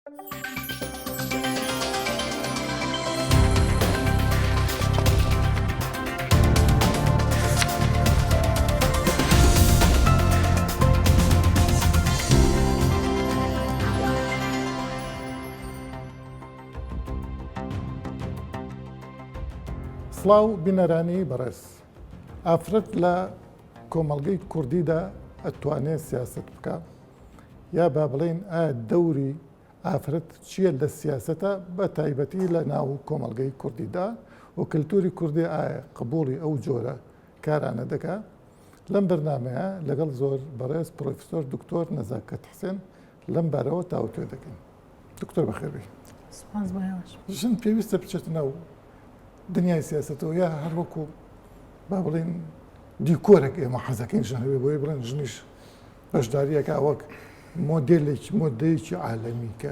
سڵاو بینەرانی بەڕێز ئافرەت لە کۆمەڵگەی کوردیدا ئەتوانێت سیاست بکە یا با بڵێن ئایا دەوری ئافرەت چییە لە سیاسەتە بە تایبەتی لە ناو کۆمەڵگەی کوردیدا و کللتوری کوردی ئایا قبولی ئەو جۆرە کارانە دەکا لەم بەرنامەیە لەگەڵ زۆر بەڕێز پرۆفیسۆر دکتۆر نەزاکەت حسێن لەم بارەوە تاوتوێ دەکەین. دکتۆر بەخێربی. ژن پێویستە بچێتە ناو دنیای سیاستەوە یا هەر وەکو با بڵێن دیکۆرێک ئێمە حەزەکەین ژن هەبێ بۆی بڵێن ژنیش بەشداریەکە وەک مۆدێلێکی عالەمی کە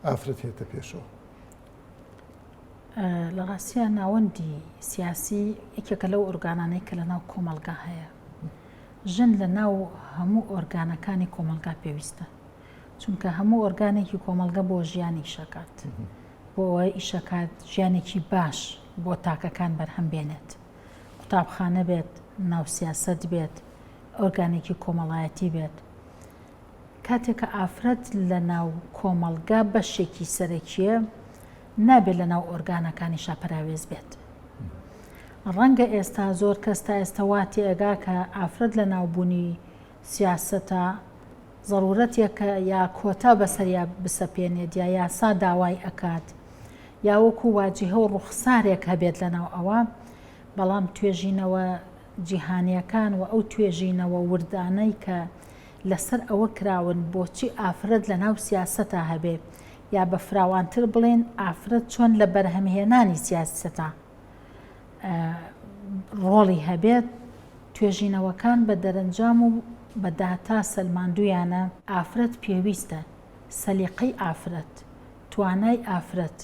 ئافرەت هێتە پێشەوە. لە ڕاستیە ناوەندی سیاسی یەکێکە لەو ئۆرگانانەی کە لە ناو کۆمەلگا هەیە. ژن لە ناو هەموو ئۆرگانەکانی کۆمەلگا پێویستە، چونکە هەموو ئۆرگانێکی کۆمەلگا بۆ ژیانی ئیشەکات، بۆ ئەوەی ئیشەکات ژیانێکی باش بۆ تاکەکان بەرهەم بێنێت. قوتابخانە بێت، ناو سیاسەت بێت، ئۆرگانێکی کۆمەڵایەتی بێت. کاتێک کە ئافرەت لە ناو کۆمەلگا بەشێکی سەرەکیە نابێت لە ناو ئۆرگانەکانی شاپەراوێز بێت. ڕەنگە ئێستا زۆر کەس تا ئێستا واتی ئەگا کە ئافرەت لە ناوبوونی سیاسەتە ضرورەتێکە یا کۆتا بەسەریا بسەپێنێت یا یاسا داوای ئەکات یا وەکو واجهە و ڕوخسارێک هەبێت لە ناو ئەوە، بەڵام توێژینەوە جیهانیەکان و ئەو توێژینەوە وردانەی کە لەسەر ئەوە کراون بۆچی ئافرەت لە ناو سیاسەتە هەبێ یا بە فراوانتر بڵێن ئافرەت چۆن لە بەرهەمهێنانی سیاسەتە ڕۆڵی هەبێت. توێژینەوەکان بە دەرەنجام و بە داتا سەلماندویانە ئافرەت پێویستە، سەلیقەی ئافرەت، توانای ئافرەت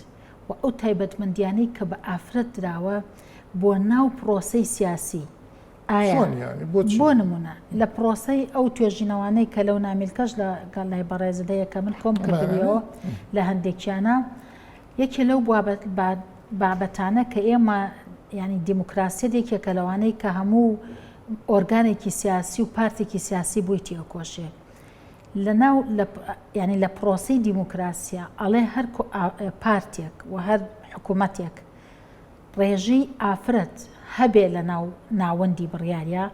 و ئەو تایبەتمەندیانەی کە بە ئافرەت دراوە بۆ ناو پرۆسەی سیاسی. ئایا بۆ نمونە لە پرۆسەی ئەو توێژینەوانەی کە لەو نامیلکەش لە گەڵای بەڕێزدەیە کە من کۆم کردویەوە لە هەندێکیانە یەکێ لەو بابەتانە کە ئێمە ینی دیموکراسیەکێکە لەوانەی کە هەموو ئۆرگانێکی سیاسی و پارتێکی سیاسی بووی تێکۆشێ ینی لە پرۆسەی دیموکراسیە ئەڵێ هەر پارتێک و هەر حکوومەتێک ڕێژەی ئافرەت هەبێ لە ناوەندی بڕیاریە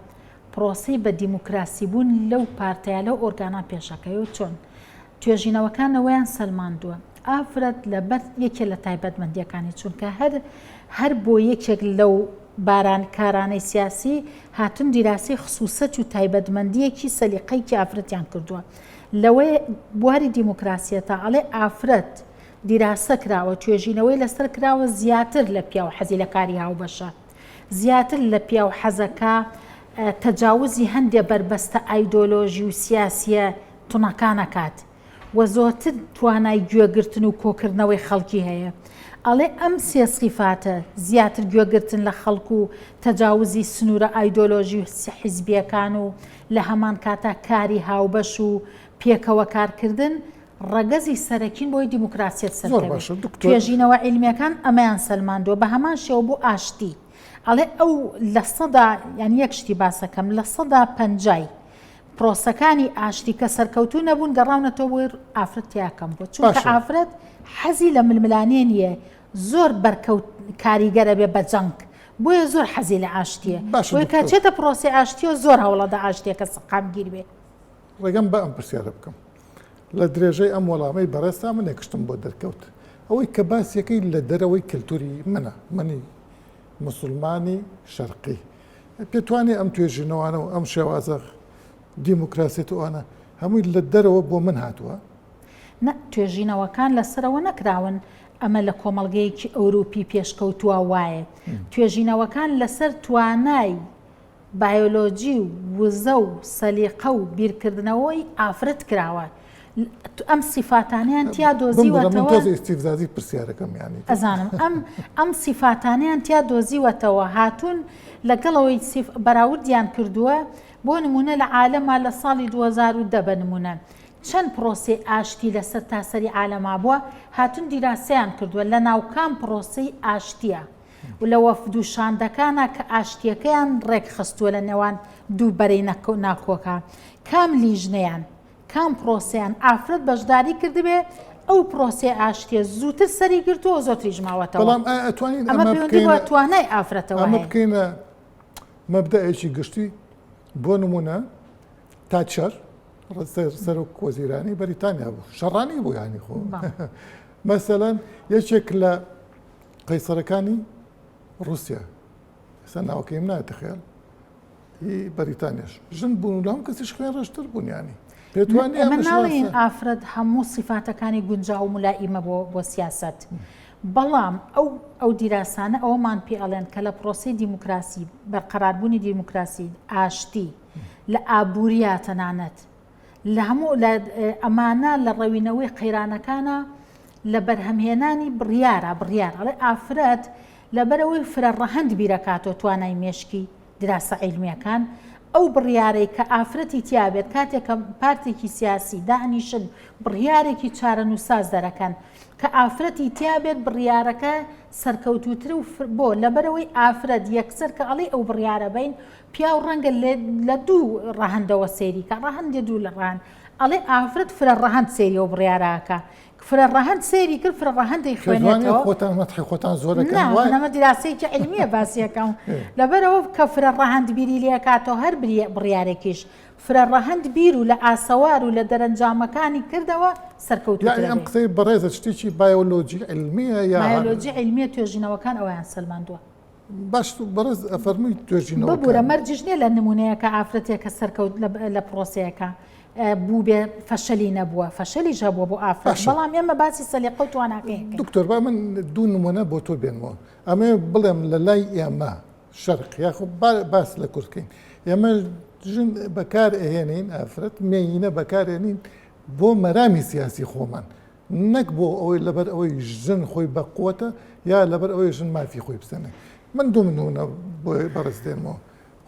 پرۆسەی بە دیموکراسی بوون لەو پارتەیە لەو ئۆرگانە پێشەکەی و چۆن توێژینەوەکانەوەیان سەلماندووە. ئافرەت لەبەر یەکێ لە تایبەتمەندیەکانی چونکە هەر بۆ یەکێک لەو بارانکارانەی سیاسی هاتون دیراسی خصوصەت و تایبەتمەندیەکی سەلیقەیەکی ئافرەتیان کردووە. لەوەی بواری دیموکراسیەتە ئەڵێ ئافرەت دیراسە کراوە، توێژینەوەی لەسەر کراوە زیاتر لە پیا و حەزی لە کاری هاوبەشە، زیاتر لە پیا و حەزەکە تەجاوزی هەندێک بربەستە ئایدۆلۆژی و سیاسیە تونەکانەکات و زۆرتر توانای گوێگرتن و کۆکردنەوەی خەڵکی هەیە. ئەڵێ ئەم سێ سیفاتە زیاتر گوێگرتن لە خەڵکو و تەجاوزی سنوورە ئایدۆلۆژی و حیزبیەکان و لە هەمان کاتا کاری هاوبەش و پێکەوە کارکردن ڕەگەزی سەرەکین بۆی دیموکراسیەت سەرکەوێت. توێژینەوە عیلمیەکان ئەمەیان سەلماندووە بە هەمان شێوە بۆ ئاشتی. ئەڵێ ئەو لە سەدا یان یەک شتی باسەکەم لە سەدا 50 پرۆسەکانی ئاشتی کە سەرکەوتوو نەبوون گەڕاونەتەوە بۆی ئافرەت یاکەم بوو، چونکە ئافرەت حەزی لە ململانێ نییە، زۆر بەرکەوت کاریگەرە بێ بە جەنگ، بۆیە زۆر حەزی لە ئاشتیە، بۆی کاچێتە پرۆسی ئاشتیە زۆر هەوڵەدا ئاشتێکە سەقامگیر بێ. ڕێگەم بە ئەم پرسیارە بکەم لە درێژەی ئەم وەڵامەی بەڕێستا من نێکشتم بۆ دەرکەوت ئەوەی کە باسیەکەی لە دەرەوەی کللتوری منی موسڵمانی شەرقی پێتوانێت ئەم توێژینەوانە و ئەم شێوازە دیموکراسیەت وانە هەمووی لە دەرەوە بۆ من هاتووە؟ نە، توێژینەوەکان لەسەرەوە نەکراون ئەمە لە کۆمەڵگەیەکی ئەوروپی پێشکەوتووە وایە. توێژینەوەکان لەسەر توانای بایۆلۆجی و وزە و سەلیقە و بیرکردنەوەی ئافرەت کراوە. ئەم سیفاتانیان تیا دۆزیوەتەوە. ئیستیفزازی پرسیارەکەم یانی ئەزانم ئەم سیفاتانیان تیا دۆزیوەتەوە هاتوون لەگەڵەوەی بەراوردیان کردووە. بۆ نمونە لە عالەما لە ساڵی 2010 بە نمونە چەند پرۆسی ئاشتی لەسەر تاسەری عالەما بووە هاتون دیراسەیان کردووە لە ناوکان پرۆسی ئاشتیە و لە وەفد و شاندەکانە کە ئاشتیەکەیان ڕێک خستووە لە نێوان دوو بەرەی ناکۆکە کام لیژنەیان کام پرۆسیان ئافرەت بەشداری کردبێ ئەو پرۆسی ئاشتیە زووتر سەری گرتووە زۆتری ژماوەتەوە بەڵام ئەتوانین ئەمە پەیوەندی بە توانای ئافرەتەوە ئەمە هەیە بکەینە مەبدەئێکی گشتی بۆ نمونە تاچەر سەرۆک وەزیرانی بەریتانیا بوو شەڕانی بوو یانی خۆ مەسەلەن یەکێک لە قەیسەرەکانی رووسیا ئێستا ناوەکەیم نایەتە خەیاڵ هی بەریتانیاش ژن بوون و لەم کەسیش خوێن ڕەشتر بوون یانی ئەمە ناڵێن ئافرەت هەموو سیفاتەکانی گونجاو و ملائیمە بۆ سیاست بەڵام ئەو دیراسانە ئەوەمان پێ ئەڵێن کە لە پرۆسی دیموکراسی بەرقەراربوونی دیموکراسی ئاشتی لە ئابووریە تەنانەت لە هەموو ئەمانە لە ڕەوینەوەی قەیرانەکانە لە بەرهەمهێنانی بڕیار ئەڵێ ئافرەت لەبەرەوەی فرە ڕەهەند بیرەکاتەوە توانای مێشکی دراسە عیلمیەکان ئەو بڕیارەی کە ئافرەتی تیابێت کاتێکە پارتێکی سیاسی دانیشن بڕیارێکی چارەنووساز دەرەکەن کە ئافرەتی تیابێت بڕیارەکە سەرکەوتوتر و بۆ لەبەرەوەی ئافرەت یەکسەر کە ئەڵێ ئەو بڕیارە بین پیا و ڕەنگە لە دوو ڕەهەندەوە سێری کە ڕەهەندێ دوو لە ڕان ئەڵێ ئافرەت فرە ڕەهەند سێری ئەو بڕیارەکە فرە ڕەهەند سێری کرد فرە ڕەهەندەی خوێنێتەوە خۆتان مەتحی خۆتان زۆرەکەن نەمە دیراسەیەکی عیلمیە باسیەکەم لەبەرەوە کە فرە ڕەهەند بیری لێکاتەوە هەر بڕیارێکیش فرە ڕەهەند بیر و لە ئاسەوار و لە دەرەنجامەکانی کردەوە سەرکەوتوترە ئەم قسەی بەڕێزە شتێکی بایۆلۆجی عیلمیە یا بایۆلۆجی عیلمیە توێژینەوەکان ئەویان سەلماندووە باش بەڕێز ئەفەرمووی توێژینەوە ببوورە مەرجش نییە لە نمونەیەکە ئافرەتێکە سەرکەوت لە پرۆسەیەەکە بوو بێ فەشەلی نەبووە فەشەلیش هەبووە بۆ ئافرەت بەڵام ئێمە باسی سەلیقە و تواناکەین دکتۆر با من دوو نمونە بۆ تۆ بێنمەوە ئەمێ بڵێم لە لای ئێمە شەرق یاخۆ باس لە کورتکەین ئێمە ژن بەکار ئەهێنین ئافرەت مێینە بەکارێنین بۆ مەرامی سیاسی خۆمان نەک بۆ ئەوەی لەبەر ئەوەی ژن خۆی بەقوتە یا لەبەر ئەوەی ژن مافی خۆی بسەنێ من دوو نمونە بۆ بەڕستێنمەوە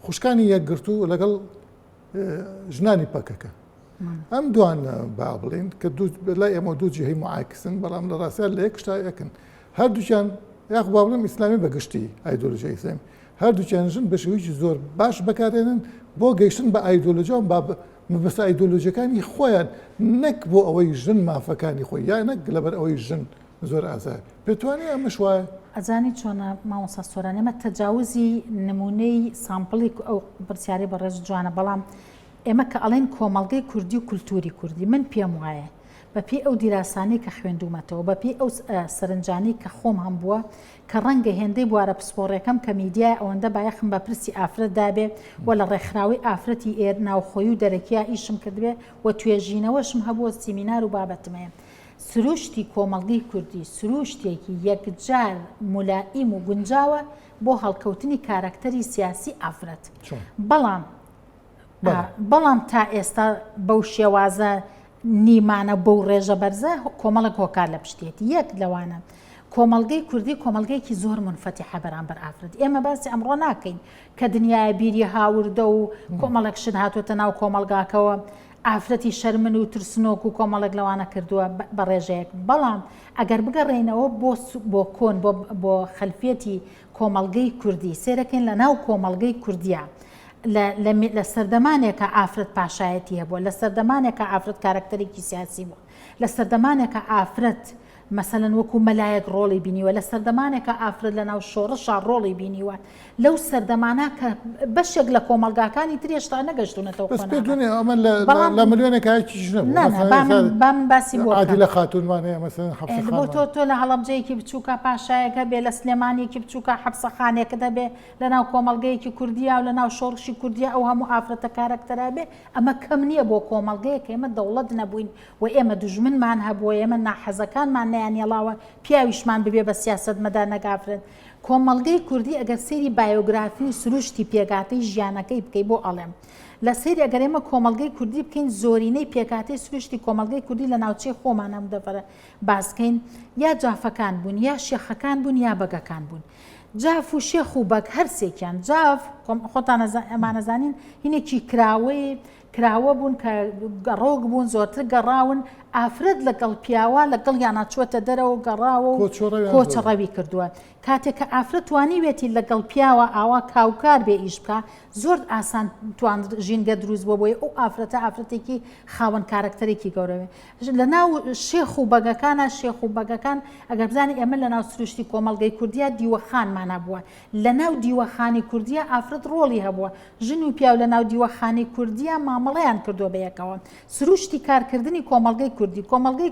خوشکانی یەکگرتو لەگەڵ ژنانی پەکەکە ئەم دوان با بڵین کە لای ئێمە دوو جهەی معاکسن بەڵام لە ڕاستیان لە یەک شتا یەکن هەردووچیان یاخ با بڵێم ئیسلامی بەگشتی ئایدۆلۆژیای ئیسلامی هەردووچیان ژن بە شێوەیەکی زۆر باش بەکارێنن بۆ گەیشتن بە ئایدۆلۆژیا و مەبەستە ئایدۆلۆژیەکانی خۆیان نەک بۆ ئەوەی ژن مافەکانی خۆی یا نەک لەبەر ئەوەی ژن زۆر ئازای پێتوانێت ئەمەش وایە ئەزانی چۆنە مامۆستا سۆران ئێمە تەجاوزی نمونەی سامپڵی ئەو پرسیارەی بەڕێز جوانە بەڵام ئێمە کە ئەڵێن کۆمەڵگەی کوردی و کولتوری کوردی من پێم وایە بەپێی ئەو دیراسانەی کە خوێندومەتەوە بەپێی ئەو سەرنجانەی کە خۆم هەم بووە کە ڕەنگە هێندەی بوارە پسپۆڕەکەم کە میدیای ئەوەندە بایەخم بە پرسی ئافرەت دابێ و لە ڕێکخراوی ئافرەتی ئێر ناوخۆی و دەرەکیە ئیشم کردبێ و توێژینەوەشم هەبووە سیمینار و بابەتمەیە سروشتی کۆمەڵگەی کوردی سروشتێکی یەکجار مولائیم و گونجاوە بۆ هەڵکەوتنی کارکتەری سیاسی ئافرەت بەڵام تا ئێستا بەو شێوازە نیمانە بەو ڕێژە بەرزە کۆمەڵک هۆکار لە پشتێتی یەک لەوانە کۆمەڵگەی کوردی کۆمەڵگەیەکی زۆر منفەتیحە بەرامبەر ئافرەت ئێمە باسی ئەمڕۆ ناکەین کە دنیای بیری هاوردە و کۆمەڵک شت هاتوۆتە ناو کۆمەلگاکەوە ئافرەتی شەرمن و ترسنۆک و کۆمەڵک لەوانە کردووە بە ڕێژەیەک بەڵام ئەگەر بگەڕێنەوە بۆ کۆن بۆ خەلفێتی کۆمەڵگەی کوردی سێرەکەین لە ناو کۆمەڵگەی کوردیە لە سەردەمانێکە ئافرەت پاشایەتی هەبووە لە سەردەمانێکە ئافرەت کارکتەرێکی سیاسی بووە لە سەردەمانێکە ئافرەت مەسەلەن وەکو مەلایەک ڕۆڵی بینیوە لە سەردەمانێکە ئافرەت لە ناو شۆڕەشا ڕۆڵی بینیوە لەو سەردەمانە کە بەشێک لە کۆمەلگاکانی ترێشتا نەگەشتونەتەوە ئەمە لە ملیۆنێکایکی بام باسی عادیلە خاتونوانەیە مەسەلەن بۆ تۆ لە هەڵەبجەیەکی بچووکە پاشایەکە بێ لە سلێمانێکی بچووکە حەبسەخانێکە دەبێ لە ناو کۆمەلگەیەکی کوردیا و لە ناو شۆڕشی کوردیا ئەو هەموو ئافرەتە کارکتەرا بێ ئەمە کەم نییە بۆ کۆمەلگەیەکە ئێمە دەوڵەت نەبووین و ئێمە دوژمنمان هەبووە ئێمە ناحەزەکانمان نەیانێڵاوە پیاویشمان ببێ بە سیاست مەدار نەگافرێت کۆمەڵگەی کوردی ئەگەر سێری بایۆگرافی و سروشتی پێکاتەی ژیانەکەی بکەی بۆ ئەڵێم لە سێری ئەگەر ئێمە کۆمەڵگەی کوردی بکەین زۆرینەی پێکاتەی سروشتی کۆمەڵگەی کوردی لە ناوچەی خۆمان هەم دەفەرە باسکەین یا جافەکان بوون یا شێخەکان بوون یا بەگەکان بوون جاف و شێخ و بەگ هەرسێکیان جاف خۆتان ئەمانەزانین هینێکی کراوەی کراوە بوون کە ڕۆک بوون زۆرتر گەڕاون ئافرەت لەگەڵ پیاوە لەگەڵ یانە چوەتە دەرەوە گەڕاوە و کۆچەڕەوی کردووە کاتێک کە ئافرەت توانیوێتی لەگەڵ پیاوە ئاوا کاوکار بێ ئیش بکە زۆر ئاسان توان ژینگە دروست بۆ بۆی ئەو ئافرەتە ئافرەتێکی خاوەن کارکتەرێکی گەورەوێ لە ناو شێخ و بەگەکانە شێخ و بەگەکان ئەگەر بزانانی ئێمە لە ناو سروشتی کۆمەڵگەی کوردیا دیوەخانمانە بووە لە ناو دیوەخانی کوردیا ئافرەت ڕۆڵی هەبووە ژن و پیاو لە ناو دیوەخانی کوردیا مامەڵەیان کردووە بەیەکەوە سروشتی کارکردنی کۆمەڵگەی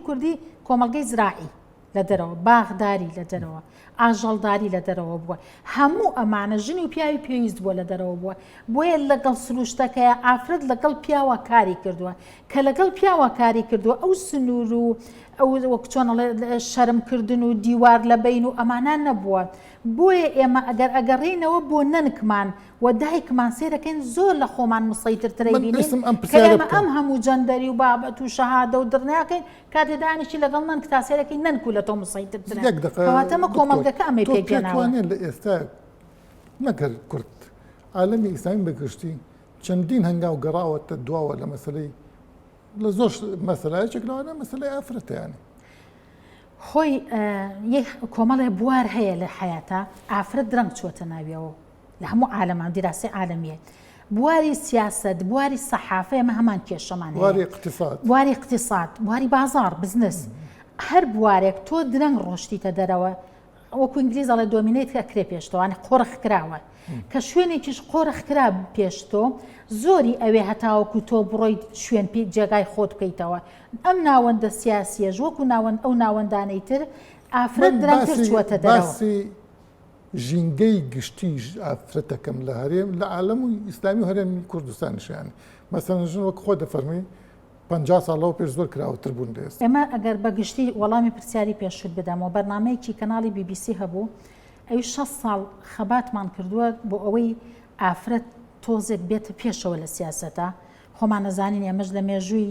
کوردی کۆمەڵگەی زراعی لە دەرەوە باغداری لە دەرەوە ئاژەڵداری لە دەرەوە بووە هەموو ئەمانە ژنی و پیاوی پێویست بووە لە دەرەوە بووە بۆیە لەگەڵ سروشتەکەیە ئافرەت لەگەڵ پیاوە کاری کردووە کە لەگەڵ پیاوە کاری کردووە ئەو سنوور و ئەو وەک چۆن شەرمکردن و دیوار لە بین و ئەمانان نەبووە بۆیە ئێمە ئەگەر ئەگەڕێنەوە بۆ نەنکمان و دایکمان سێرەکەین زۆر لە خۆمان مسەیترترەی بینین کە ئێمە ئەم هەموو جەندەری و بابەت و شەهادە و دڕنیاکەین کاتێ دانیشی لەگەڵ نەنک تا سێرەکەی نەنک و لە تۆ مسەیترترە کەواتەمە کۆمەڵگەکە ئەمەی پێ پێناوە لە ئێستا نەکرد کورد عالەمی ئیسلامی بەگشتی چەندین هەنگاو گەڕاوەتە دواوە لە مەسەلەی لە زۆر مەسەلایەکێک لەوانە مەسەلەی ئافرەتیانە خۆی کۆمەڵێ بوار هەیە لە حیاتە ئافرەت درەنگ چوەتە ناویەوە لە هەموو عالەمان دیراسی عالەمیە بواری سیاست بواری سەحافە ئێمە هەمان کێشەمان بواری اقتصاد بواری بازار بزنس هەر بوارێک تۆ درەنگ ڕۆشتیتە دەرەوە وەکو ئینگلیز ئەڵێ دۆمینەیت ئەکرێ پێش تۆوانە قۆڕخ کراوە کە شوێنێکیش قۆڕخ کرا پێش تۆ زۆری ئەوێ هەتاوەکو تۆ بڕۆیت شوێن جێگای خۆت بکەیتەوە ئەم ناوەندە سیاسیەش وەکو ئەو ناوەندانەی تر ئافرەت درەنگتر چووەتە دەرەوە ژینگەی گشتی ئافرەتەکەم لە هەرێم لە عالەم و ئیسلامی و هەرێمی کوردستانیشیان مەسەڵەن ژن وەک خۆ دەفەرمی 50 ساڵەوە پێش زۆر کراوەتر بوون دەست ئێمە ئەگەر بەگشتی وەڵامی پرسیاری پێشوت بدەمەوە بەرنامەیەکی کەناڵی BBC هەبوو ئەوی 6 ساڵ خەباتمان کردووە بۆ ئەوەی ئافرەت تۆزێک بێتە پێشەوە لە سیاسەتە خۆمان نەزانین ئێمەش لە مێژووی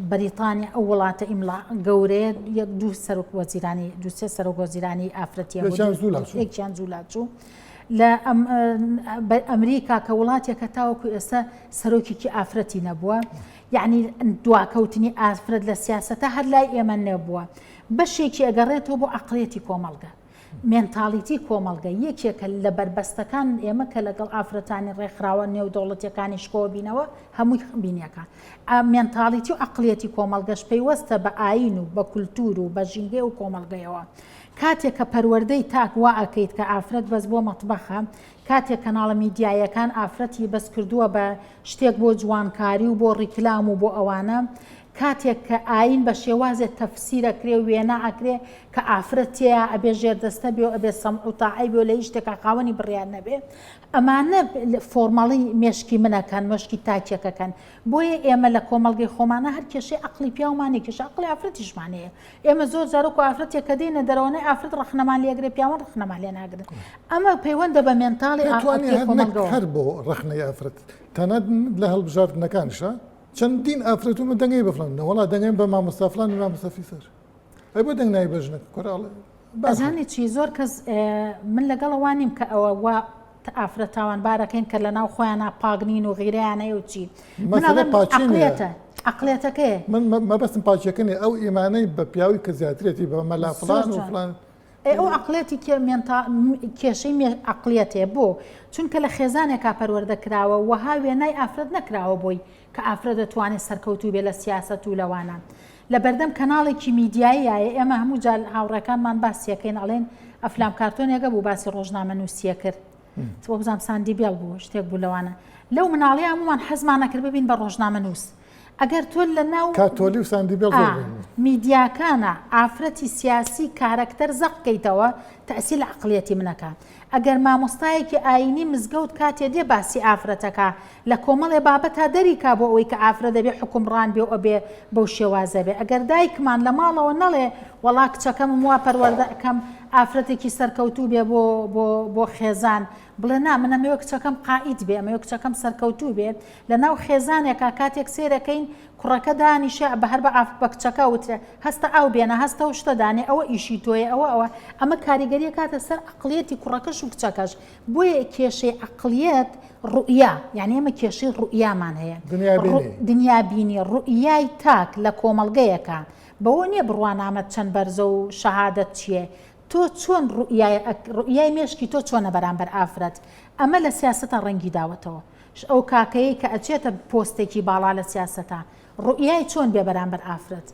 بەریتانیا ئەو وڵاتە ئیملا گەورەیە یەک دوو سەرۆک وەزیرانی دووسێ سەرۆک وەزیرانی ئافرەتیە یەکیان جوولاچوو لە ئەمریکا کە وڵاتێکە تاوەکو ئێستا سەرۆکێکی ئافرەتی نەبووە یعنی دواکەوتنی ئافرەت لە سیاسەتە هەر لای ئێمە نەبووە بەشێکی ئەگەڕێتەوە بۆ عەقڵیەتی کۆمەڵگە مێنتاڵیتی کۆمەڵگە یەکێکە لە بەربەستەکان ئێمە کە لەگەڵ ئافرەتانی ڕێکخراوە نێودەوڵەتیەکانی شکۆوە بینەوە هەمووی بینیەکە مێنتاڵیتی و عەقڵیەتی کۆمەڵگەش پەیوەستە بە ئاین و بە کولتور و بە ژینگە و کۆمەڵگەیەوە کاتێک کە پەروەردەی تاک وا ئەکەیت کە ئافرەت بەس بۆ مەتبەخە کاتێک کەناڵە میدیایەکان ئافرەتی بەس کردووە بە شتێک بۆ جوانکاری و بۆ ڕیکلام و بۆ ئەوانە کاتێک کە ئاین بە شێوازێک تەفسیرەکرێ و وێنە ئەکرێ کە ئافرەتەیە ئەبێ ژێردەستە بێ و ئەبێ سەمع و تاعی بێ و لە هیچ شتێکە خاوەنی بڕیان نەبێ ئەمانە فۆرمەڵی مێشکی منەکەن مەشکی تاکێکەکەن بۆیە ئێمە لە کۆمەڵگەی خۆمانە هەر کێشەی عەقڵی پیاومانێ کێشە عەقڵی ئافرەتیشمانەیە ئێمە زۆر جارۆک و ئافرەتێک کە دێنە دەرەوەی ئافرەت ڕەخنەمان لێگرێ پیاوان ڕەخنەمان لێ ناگرن ئەمە پەیوەندە بە مێنتاڵی کۆمەڵگەوە هەر بۆ ڕەخنەی ئافرەت تەنانەت لە هەڵبژاردنەکانیشە چەندین ئافرەت و دەنگی بفڵن وڵا دەنگێن بە مامۆستافلان و مامۆستافی سەر ئەی بۆ دەنگ نای بەژنە کۆراڵێ بەزانێت چی زۆر کەس من لەگەڵەوانیم کە ئەوە وا ئافرەت تاوانبارەکەین کە لە ناو خۆیانە پاگنین و غیرەیانەیە و چی عەقڵیەتەکەیە من مەبەستم پاچەکەنێ ئەو ئیمانەی بە پیاوی کە زیاترێتی بە مەلا فڵان و فڵان ئەو عەقڵێتی کێشەی عەقڵیەتێ بۆ چونکە لە خێزانێکا پەروەردەکراوە وەها وێنای ئافرەت نەکراوە بۆی کە ئافرەت دەتوانێت سەرکەوتوو بێ لە سیاسەت و لەوانە لە بەردەم کەناڵێکی میدیاییایە ئێمە هەموو جار هاوڕێکانمان باسیەکەین ئەڵێن ئەفلام کارتۆنێکە بوو باسی ڕۆژنامە نووسیە کرد بۆ بزانام ساندی بێڵ بوو شتێک بوو لەوانە لەو مناڵی هەمومان حەزمان نەکرد ببین بە ڕۆژنامە نووس ئەگەر تۆ لە ناو کاتۆلی و ساندی بێڵ میدیاکانە ئافرەتی سیاسی کارەکتەر زەقکەیتەوە تەئسیل لە عەقڵیەتی منەکە ئەگەر مامۆستایەکی ئاینی مزگەوت کاتێ دێ باسی ئافرەتەکە لە کۆمەڵێ بابەتا دەریکا بۆ ئەوەی کە ئافرەت دەبێ حکومڕان بێ و ئەبێ بەو شێوازە بێ ئەگەر دایکمان لە ماڵەوە نەڵێ وەڵا کچەکەم وا پەروەردەکەم ئافرەتێکی سەرکەوتوو بێ بۆ خێزان بڵێ نا منە مەوە کچەکەم قائید بێ ئەمەوە کچەکەم سەرکەوتوو بێ لە ناو خێزانێکا کاتێک سێرەکەین کوڕەکە دانیشە بە هەر بە کچەکە وترێ هەستە ئاو بێنە هەستە و شتە دانێ ئەوە ئیشی تۆیە ئەمە کاریگەریە کاتە سەر عقلیەتی کوڕەکەش و کچەکەش بۆیە کێشەی عقلیەت ڕوئیا یعنی ئەمە کێشەی ڕوئیامان هەیە دنیابینی ڕوئیای تاک لە کۆمەڵگەیەکە بەوە نییە بڕوانامەت چەند بەرزە و شەهادەت چییە تۆ چۆن ڕوئیای مێشکی تۆ چۆنە بەرامبەر ئافرەت ئەمە لە سیاسەتە ڕەنگی داوەتەوە ئەو کاکەیە کە ئەچێتە پۆستێکی باڵا لە سیاسەتە ڕوئیای چۆن بێ بەرامبەر ئافرەت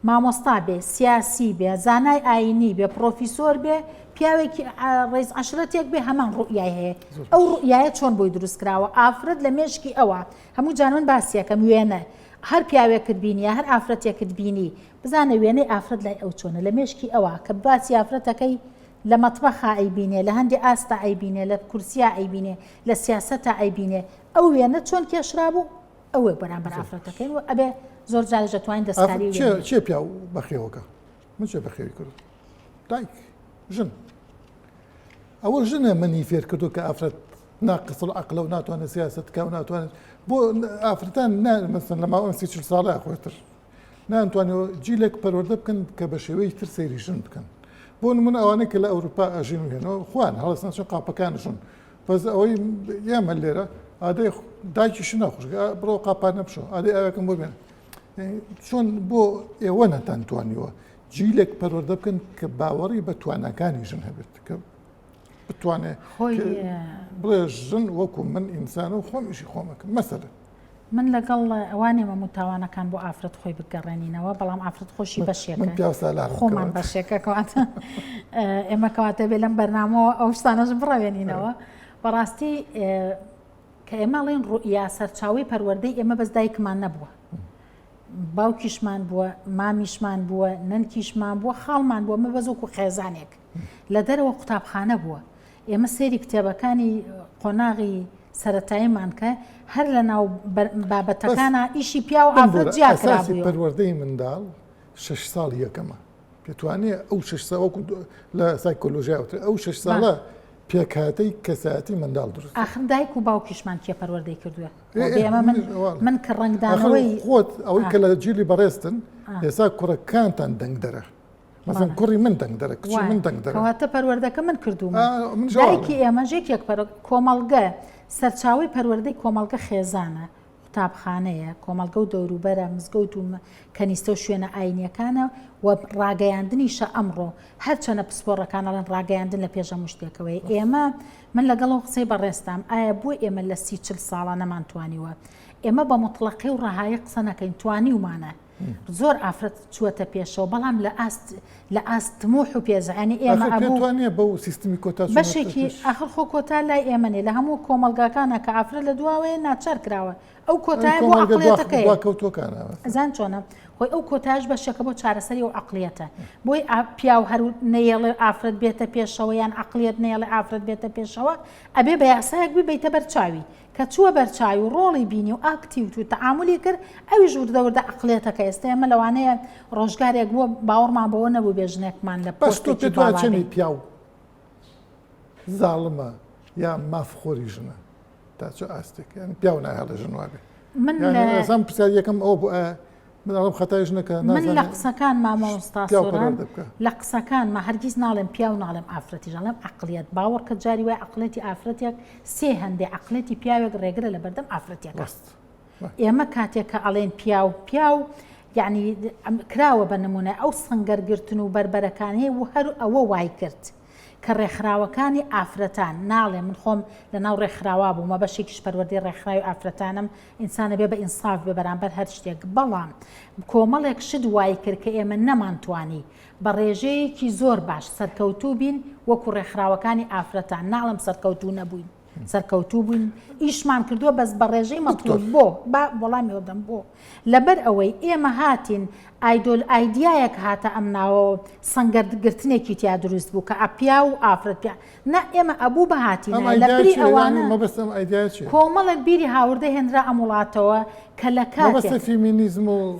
مامۆستا بێ سیاسی بێ زانای ئاینی بێ پرۆفیسۆر بێ پیاوێکی ڕێز عەشرەتێک بێ هەمان ڕوئیای هەیە ئەو ڕوئیایە چۆن بۆی دروست کراوە ئافرەت لە مێشکی ئەوە هەموو جانون باسیەکەم وێنە هەر پیاوێکت بینی یا هەر ئافرەتێکت بینی بزانە وێنەی ئافرەت لای ئەو چۆنە لە مێشکی ئەوە کە باسی ئافرەتەکەی لە مەتبەخا ئەیبینێ لە هەندی ئاستا ئەیبینێ لە کورسیا ئەیبینێ لە سیاسەتە ئەیبینێ ئەو وێنە چۆن کێشرا بوو ئەوێ بەرامبەر ئافرەتەکەین و ئەبێ زۆر جارە دەتوانین دەستکاری چێ پیا و بەخێوەکە من چێ بەخێوی کرد دایک ژن ئەوە ژنە منی فێر کردو کە ئافرەت ناقص العقل و ناتوانێت سیاست بکە و ناتوانێت بۆ ئافرەتان مەسەن لە ماوەی 30 ساڵە خۆتر ناتوانێت جیلێک پەروەردە بکەن کە بە شێوەی تر سەیری ژن بکەن بۆ نمونە ئەوانەی کە لە ئەوروپا ئەژین و هێنەوە خوان هەڵستان چۆن قاپەکانشون بەس ئەوەی ئێمە لێرە ئادەی دایکیشی ناخۆش بڕۆ قاپان نەبشۆ ئادەی ئاوەکەم بۆ بێن چۆن بۆ ئێوە نەتانتوانیوە جیلێک پەروەردە بکەن کە باوەڕی بە توانەکانی ژن هەبێت کە بتوانێت بڵێ ژن وەکو من ئینسان و خۆمیشی خۆمەکەم مەسەلە من لەگەڵ ئەوانێمە متاوانەکان بۆ ئافرەت خۆی بگەڕێنینەوە بەڵام ئافرەت خۆشی بەشێکە خۆمان بەشێکەکەواتە ئێمە کەواتە بێ لەم بەرنامەوە ئەو شتانەش بڕەوێنینەوە بەڕاستی کە ئێمەڵێن ڕوئیا سەرچاوی پەروەردەی ئێمە بەس دایکمان نەبووە باوکیشمان بووە مامیشمان بووە نەنکیشمان بووە خاڵمان بووە مە بەزۆکو خێزانێک لە دەرەوە قوتابخانە بووە ئێمە سێری کتێبەکانی قۆناغی سەرەتاییمان کە هەر لە ناو بابەتەکانە ئیشی پیا و ئافرەت جیاکرا بووە پەروەردەی منداڵ 6 ساڵ یەکەمە پێتوانێت ئەو 6 ساوەکو لە سایکۆلۆژیاوتر ئەو 6 ساڵە پێکهاتەی کەساەتی منداڵ دروست ئاخر دایک و باوکیشمان کێ پەروەردەی کردووە ئێمە من کە ڕنگدانەوەی خۆت ئەوەی کە لە جیلی بەڕێستن ئێستا کوڕەکانتان دەنگ دەرە مەسەن کوڕی من دەنگ دەرە کچی من دەنگ دەرە کەواتە پەروەردەکە من کردوومە دایکی ئێمە ژێکێک کۆمەڵگە سەرچاوی پەروەردەی کۆمەڵگە خێزانە قوتابخانەیە کۆمەڵگە و دەوروبەرە مزگەوت و کەنیستە و شوێنە ئاینیەکانە و ڕاگەیاندنیشە ئەمڕۆ هەرچەنە پسپۆڕەکانەڵەن ڕاگەیاندن لە پێش هەموو شتێکەوەی ئێمە من لەگەڵەوە قسەی بەڕێستام ئایا بۆ ئێمە لە 30-40 ساڵە نەمانتوانیوە ئێمە بە مطلقی و ڕەهایی قسە نەکەین توانی ومانە زۆر ئافرەت چووەتە پێشەوە بەڵام لە ئاستموح و پێزانی ئێمە ئەبووانێ بە سیستمی کۆتا بەشێکی ئاخر خۆ کۆتا لای ئێمەێ لە هەموو کۆمەلگاکانە کە ئافرەت لە دواوەیە ناچار کراوە ئەو کۆتای بۆ عقلێتەکەیکەوتۆکانە زان چۆنە خۆی ئەو کۆتاش بەشەکە بۆ چارەسەری و عقلێتە بۆی پیا و هەرو نەیەڵێ ئافرەت بێتە پێشەوە یان عقلێت نێڵێ ئافرەت بێتە پێشەوە ئەبێ بە یاسایەک بیتە بەرچاوی کە چووە بەرچاوی و ڕۆڵی بینی و ئاکتیو و تەعاملی کرد ئەوی ژووردەوردە عقلێتەکە ئێستا ئێمە لەوانەیە ڕۆژگارێک بووە باوەڕمان بەوە نەبوو بێژنێکمان لە پۆستێکی باڵێنی پیا و زاڵمە یا مافخۆری ژنە تا چه ئاستێک یان پیا و نایهڵە ژنوابێ من پرسیار یەکەم ئەو منڵم خەتای ژنەکە من لە قسەکان مامۆستا سۆران لە قسەکان ما هەرگیز ناڵێم پیا و ناڵێم ئافرەتی ژەڵێم عقلێت باوەڕ کە جاری وای عقلێتی ئافرەتێک سێ هەندێک عقلێتی پیاوێک ڕێگرە لە بەردەم ئافرەتێک ئێمە کاتێک کە ئەڵێن پیا و یعنی کراوە بە نمونە ئەو سنگەرگرتن و بربەرەکان هەیە و هەر ئەوە وای کرد کە ڕێکخراوەکانی ئافرەتان ناڵێ من خۆم لە ناو ڕێکخراوە بوومە بەشێکیش پەروەردەی ڕێکخراوی ئافرەتانم ئینسانە بێ بە ئینساف بێ بەرامبەر هەر شتێک بەڵام کۆمەڵێک شت وای کرد کە ئێمە نەمانتوانی بە ڕێژەیەکی زۆر باش سەرکەوتوو بین وەکو ڕێکخراوەکانی ئافرەتان ناڵم سەرکەوتوو نەبووین سەرکەوتوو بووین ئیشمان کردووە بەس بە ڕێژەی مەطلوب بۆ وەڵامی دەم بۆ لەبەر ئەوەی ئێمە هاتین ئایدیایەک هاتە ئەم ناوە سەنگەرگرتنێکی تیا دروست بوو کە ئەپیا و ئافرەت پیا نا ئێمە ئەبوو بە هاتینە لە بری ئەوانە کۆمەڵێک بیری هاوردە هێنرا ئەم وڵاتەوە کە لە کاتێک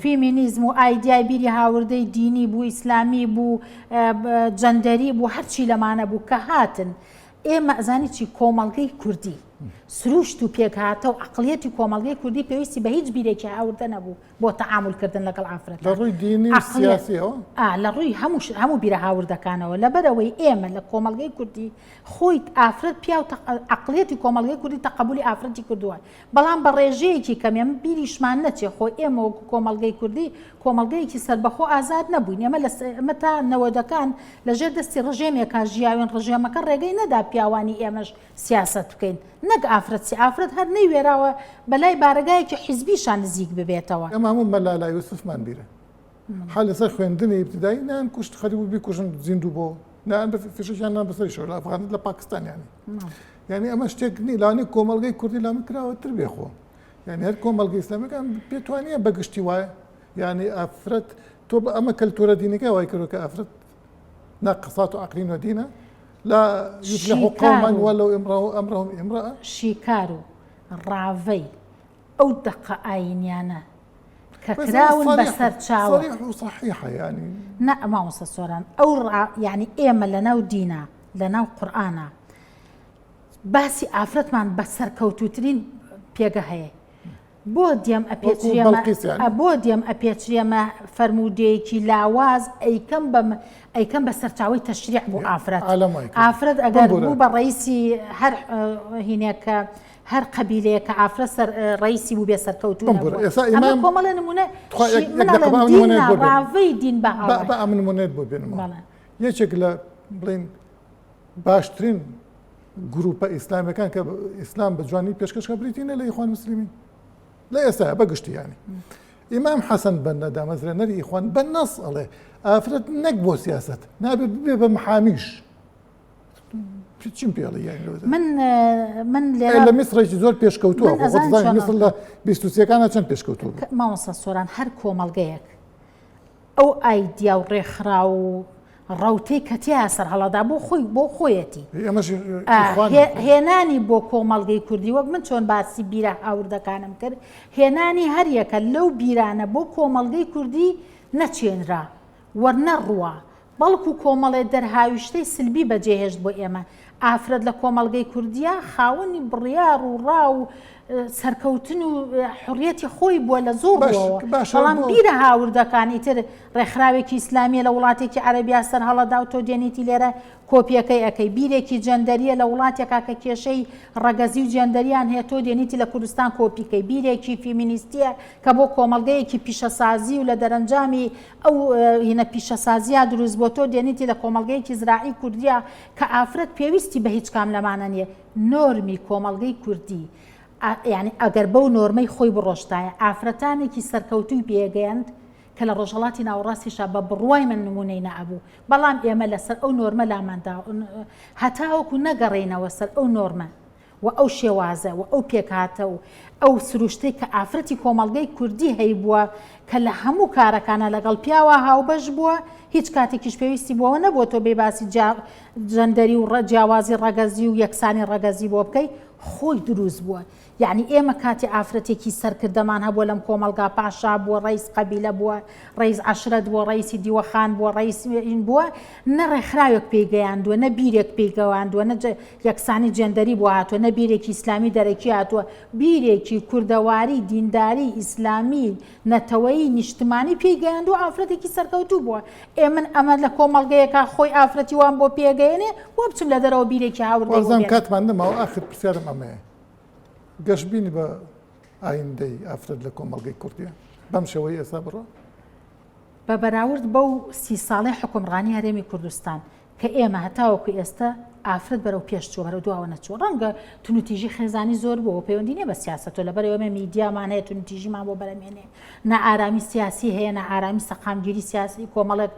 فیمینیزم و ئایدیای بیری هاوردەی دینی بوو ئیسلامی بوو جەندەری بوو هەرچی لەمانە بوو کە هاتن ئێمە ئەزانی چی کۆمەڵگەی کوردی سروشت و پێک هاتە و عقلیەتی کۆمەڵگەی کوردی پێویستی بە هیچ بیرێکی هاوردە نەبوو بۆ تەعاملکردن لەگەڵ ئافرەت لە ڕووی دینی و سیاسیەوە لە ڕووی هەموو بیرە هاوردەکانەوە لەبەرەوەی ئێمە لە کۆمەڵگەی کوردی خۆی ئافرەت پیا و عقلیەتی کۆمەڵگەی کوردی تەقبولی ئافرەتی کردووە بەڵام بە ڕێژەیەکی کەم ئێمە بیریشمان نەچێ خۆ ئێمە وەکو کۆمەڵگەی کوردی کۆمەڵگەیەکی سەربەخۆ ئازاد نەبووین ئێمە تا نەوەدەکان لەژێر دەستی ڕژێمێکە ژیاوێن ڕژێمەکە ڕێگەی نەدا پیاوانی ئێمەش سیاست بکەین نەک ئافرەت هەر نەیوێراوە بەلای بارگایەکی حیزبیشان نزیک ببێتەوە ئەمە هەموو مەلالای یوسفمان بیرە حال لەسەر خوێندنی ابتدایی نان کوشت خەریب و بیکوژن زیندوو بۆ نان فشەیان نان بەسەری شەوە لە ئەفغانستان لە پاکستان یعنی ئەمە شتێک نی لانی کۆمەڵگەی کوردی لامە کراوەتر بێخۆ یعنی هەر کۆمەڵگەی ئیسلامیەکان پێتوانیە بەگشتی وایە یعنی ئافرەت تۆ بە ئەمە کەلتورە دینەکە وای کردو کە ئافرەت ناقصات عقلین ودینە لا يفلح قوما ولو امرهم امرأة شیکار و ڕاوەی ئەو دقە ئاینیانە کە کراون بەسەر چاوە صريح وصحيحة يعني نا مامۆستا سۆران ئەو یعنی ئێمە لەناو دینە لەناو قورئانە باسی ئافرەتمان بە سەرکەوتووترین پێگە هەیە بۆ دێم ئەپێچرێمە فەرموودەیەکی لاواز ئەیکەم بە سەرچاوی تەشریع بۆ ئافرەت ئەگەر بوو بە ڕئیسی هەر هینێکە هەر قەبیلەیەکە ئافرەت ڕئیسی بوو بێ سەرکەوتوو ئەمە کۆمەڵە نمونە ڕاوەی دین بە ئەم نمونێت بۆ بێنمەوە یەکێک لە بڵێن باشترین گروپە ئیسلامیەکان کە ئیسلام بە جوانی پێشکەشکە بریتینە لە ئیخوان موسلیمین لا ئێستا بەگشتی ینی ئیمام حەسەن بەنە دامەزرێنەری ئیخوان بە نەس ئەڵێ ئافرەت نەک بۆ سیاست نابێت بێ بە محامیش چیم پێڵی من لە میسڕێکی زۆر پێشکەوتووە میسر لە 23ەکانە چەند پێشکەوتوو مامۆستا سۆران هەر کۆمەڵگەیەک ئەو ئایدیا و ڕێکخرا و ڕەوتەی کەتیا سەر هەڵەدا بۆ خۆیەتی هێنانی بۆ کۆمەڵگەی کوردی وەک من چۆن باسی بیرە هاوردەکانم کرد هێنانی هەریەکە لەو بیرانە بۆ کۆمەڵگەی کوردی نەچێنرا وەرنەڕوە بەڵکو کۆمەڵێ دەرهاویشتەی سلبی بەجێهێشت بۆ ئێمە ئافرەت لە کۆمەڵگەی کوردیە خاوەنی بڕیار و ڕاو سەرکەوتن و حڕیەتی خۆی بووە لە زۆر بەڵام بیرە هاوردەکانی تر ڕێکخراوێکی ئیسلامیە لە وڵاتێکی عەرەبیا سەر هەڵەدا و تۆ دێنیتی لێرە کۆپیەکەی ئەەکەی بیرێکی جەندەریە لە وڵاتێکا کە کێشەی ڕەگەزی و جەندەریان هەیە تۆ دێنیتی لە کوردستان کۆپیکەی بیرێکی فیمینیستیە کە بۆ کۆمەڵگەیەکی پیشەسازی و لە دەرەنجامی ئەو هینە پیشەسازیە دروست بۆ تۆ دێنیتی لە کۆمەڵگەیەکی زراعی کوردیە کە ئافرەت پێویستی بە هیچ کام لەمانە نیە نۆرمی کۆمەڵگەی کوردی یعنی ئەگەر بەو نۆرمەی خۆی بڕۆشتایە ئافرەتانێکی سەرکەوتوی پێگەیاند کە لە ڕۆژهڵاتی ناوەڕاستیشا بە بڕوای من نمونەی نەبوو بەڵام ئێمە لەسەر ئەو نۆرمە لاماندا هەتاوەکو نەگەڕێنەوە سەر ئەو نۆرمە و ئەو شێوازە و ئەو پێکاتە و ئەو سروشتەی کە ئافرەتی کۆمەڵگەی کوردی هەیبووە کە لە هەموو کارەکانە لەگەڵ پیاوە هاوبەش بووە هیچ کاتێکیش پێویستی بۆەوە نەبووە تۆ بێ باسی جەندەری و جیاوازی ڕەگەزی و یەکسانی ڕەگەزی بۆ بکەی خۆی دروست بووە یعنی ئێمە کاتی ئافرەتێکی سەرکردەمان هەبووە لەم کۆمەلگا پاشا بووە ڕئیس قەبیلە بووە ڕئیس عەشرەت بووە ڕئیسی دیوەخان بووە ڕئیسین بووە نە ڕێکخراوێک پێیگەیاندووە نە بیرێک پێیگەواندووە نە یەکسانی جێندەری بۆ هاتووە نە بیرێکی ئیسلامی دەرەکی هاتووە بیرێکی کوردەواری دینداری ئیسلامی نەتەوەیی نیشتمانی پێیگەیاندووە ئافرەتێکی سەرکەوتوو بووە ئێمن ئەمە لە کۆمەڵگەیەکە خۆی ئافرەتی وان بۆ پێگەێنێ بۆ بچم لە دەرەوە بیرێکی هاوردەی کاتمان نەماوە ئاخر پرسیارم ئەمەیە گەشتبینی بە ئایندەی ئافرەت لە کۆمەڵگەی کوردیە بەم شێوەی ئێستا بڕۆ بە بەراورد بەو 30 ساڵەی حکومڕانی هەرێمی کوردستان کە ئێمە هەتاوەکو ئێستا ئافرەت بەرەو پێشچوە بەرەو دواوە نەچوە ڕەنگە تونوتیژی خێزانی زۆر بۆ پەیوەندی نیە بە سیاسەتۆ لەبەرەوەمە میدیامان هەیە تونوتیژیمان بۆ بەرەمێنێ نائارامی سیاسی هەیە نائارامی سەقامگیری سیاسی کۆمەڵێک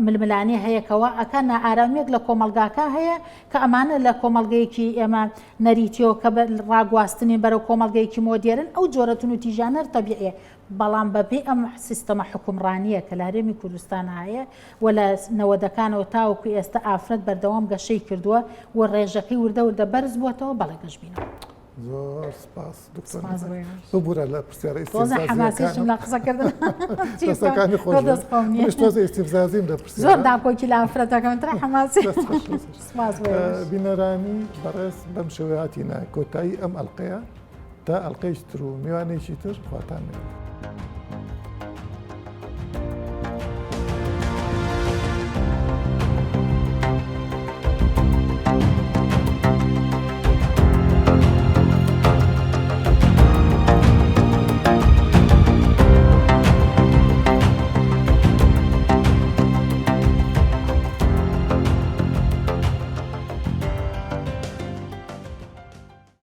ململانێ هەیە کەوا ئەکە نائارامێک لە کۆمەلگاکە هەیە کە ئەمانە لە کۆمەلگەیەکی ئێمە نەریتیەوە کە ڕاگواستنی بەرەو کۆمەلگەیەکی مۆدێرن ئەو جۆرە تونوتیژانە تەبیعیە بەڵام بەبێ ئەم سیستەمە حکومڕانیە کە لە هەرێمی کوردستان هەیە و لە نەوەدەکانەوە تاوەکو ئێستا ئافرەت بەردەوام گەشەی کردووە و ڕێژەکەی وردە وردە بەرز بووەتەوە بەڵێ گەشبینەوە. زۆر سپاس دکتۆر ببوورە لە پرسیارە حماسیشم لە قسەکردن دەستەکانی خۆش ئیستیفزازیم لە پرسیار زۆر داکۆکی لە ئافرەتەکەم ترە حماسی بینەرانی بەڕێز بەم شێوەیە هاتینە کۆتایی ئەم ئەڵقەیە تا ئەڵقەیش تر و میوانێکی تر خواتان